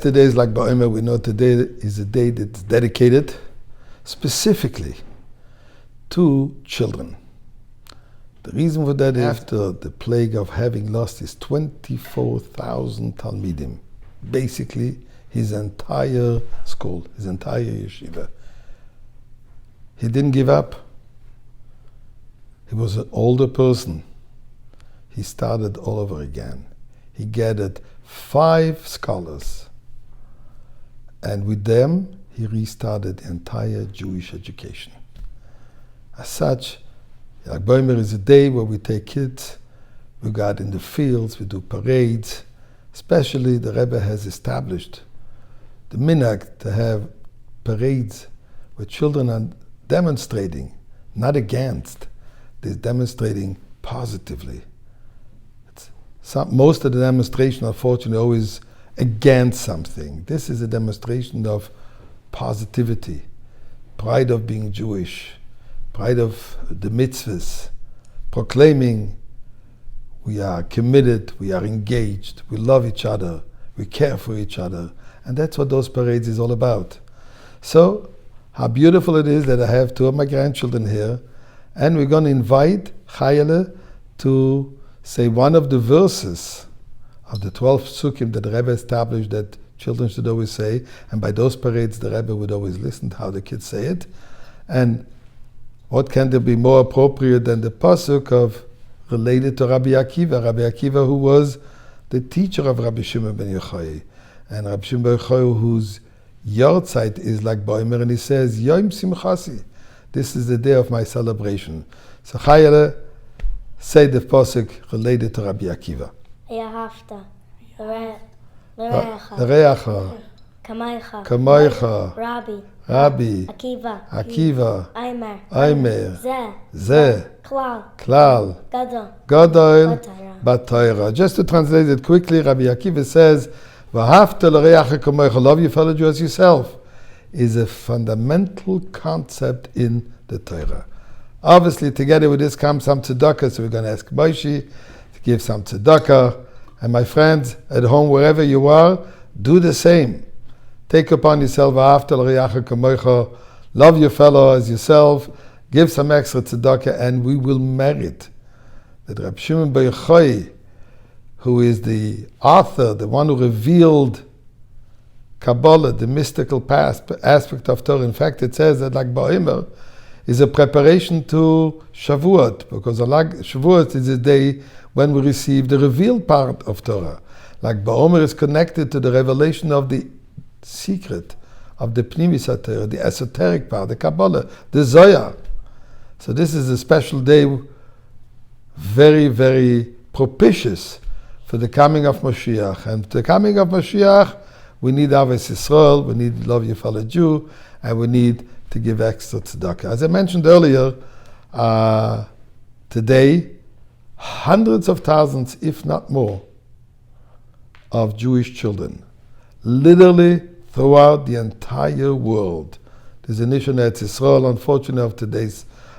today is Lag BaOmer. We know today is a day that's dedicated specifically to children. The reason for that is after the plague of having lost his 24,000 Talmidim, basically his entire school, his entire yeshiva, he didn't give up. He was an older person. He started all over again. He gathered 5 scholars, and with them he restarted the entire Jewish education. As such, Lag BaOmer is a day where we take kids, we go out in the fields, we do parades. Especially the Rebbe has established the minhag to have parades where children are demonstrating, not against, they're demonstrating positively. Most of the demonstration, unfortunately, always against something. This is a demonstration of positivity, pride of being Jewish, pride of the mitzvahs, proclaiming we are committed, we are engaged, we love each other, we care for each other. And that's what those parades is all about. So, how beautiful it is that I have 2 of my grandchildren here, and we're going to invite Chayele to say one of the verses of the 12 psukim that the Rebbe established that children should always say, and by those parades the Rebbe would always listen to how the kids say it. And what can there be more appropriate than the pasuk of related to Rabbi Akiva? Rabbi Akiva, who was the teacher of Rabbi Shimon ben Yochai, and Rabbi Shimon ben Yochai, whose yahrzeit is Lag BaOmer, and he says, Yom Simchasi, this is the day of my celebration. So Chayele, say the pasuk related to Rabbi Akiva. Yahavta, L'reacha, Kamaycha, Rabbi, Akiva, Aimer, Zeh, Klal, Gadol, B'Torah. Just to translate it quickly, Rabbi Akiva says, V'ahavta l'reacha kamaycha, love your fellow Jew as yourself, is a fundamental concept in the Torah. Obviously, together with this comes some tzedakah, so we're going to ask Moshe to give some tzedakah. And my friends, at home, wherever you are, do the same. Take upon yourself, V'ahavta l'reacha kamaycha, love your fellow as yourself, give some extra tzedakah, and we will merit that Rabbi Shimon ben Yochai, who is the author, the one who revealed Kabbalah, the mystical aspect of Torah. In fact, it says that Lag BaOmer is a preparation to Shavuot, because Shavuot is the day when we receive the revealed part of Torah. Lag BaOmer is connected to the revelation of the secret of the Pnimis HaTorah, the esoteric part, the Kabbalah, the Zohar. So this is a special day, very, very propitious for the coming of Mashiach. And the coming of Mashiach, we need Avos Yisrael, we need love your fellow Jew, and we need to give extra tzedakah. As I mentioned earlier, today, hundreds of thousands, if not more, of Jewish children, literally throughout the entire world. There's an issue in Eretz Yisrael, unfortunately,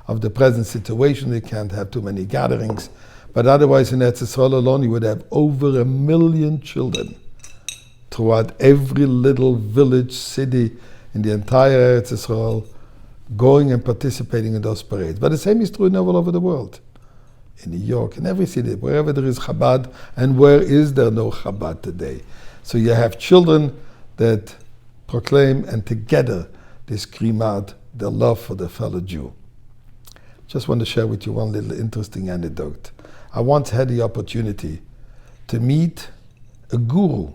of the present situation. We can't have too many gatherings. But otherwise, in Eretz Yisrael alone, you would have over 1 million children throughout every little village, city, in the entire Eretz Yisrael, going and participating in those parades. But the same is true all over the world. In New York, in every city, wherever there is Chabad, and where is there no Chabad today? So you have children that proclaim, and together they scream out their love for their fellow Jew. Just want to share with you one little interesting anecdote. I once had the opportunity to meet a guru,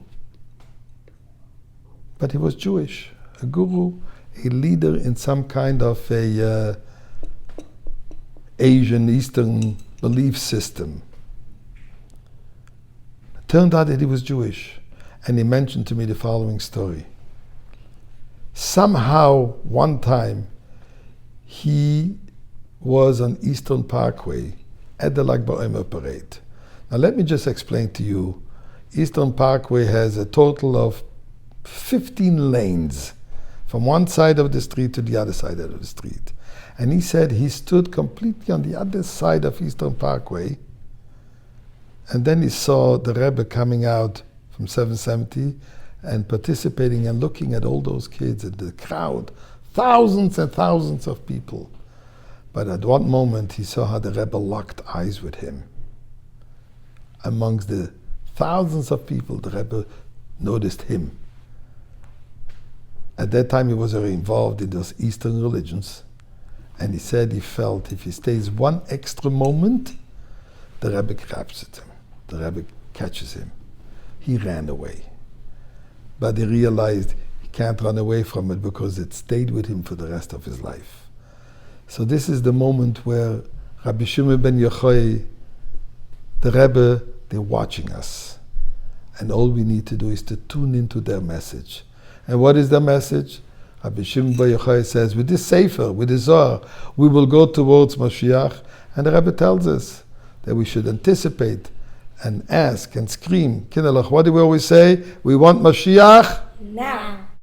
but he was Jewish. A guru, a leader in some kind of a Asian, Eastern belief system. It turned out that he was Jewish, and he mentioned to me the following story. Somehow, one time, he was on Eastern Parkway at the Lag BaOmer parade. Now let me just explain to you, Eastern Parkway has a total of 15 lanes from one side of the street to the other side of the street. And he said he stood completely on the other side of Eastern Parkway, and then he saw the Rebbe coming out from 770, and participating and looking at all those kids and the crowd, thousands and thousands of people. But at one moment he saw how the Rebbe locked eyes with him. Amongst the thousands of people, the Rebbe noticed him. At that time he was very involved in those Eastern religions, and he said he felt if he stays one extra moment, the Rebbe grabs at him. The Rebbe catches him. He ran away. But he realized he can't run away from it because it stayed with him for the rest of his life. So this is the moment where Rabbi Shimon ben Yochai, the Rebbe, they're watching us. And all we need to do is to tune into their message. And what is their message? Rabbi Shimon ben Yochai says, with this Sefer, with this Zohar, we will go towards Mashiach. And the Rebbe tells us that we should anticipate and ask and scream. Kinderlach, what do we always say? We want Mashiach now.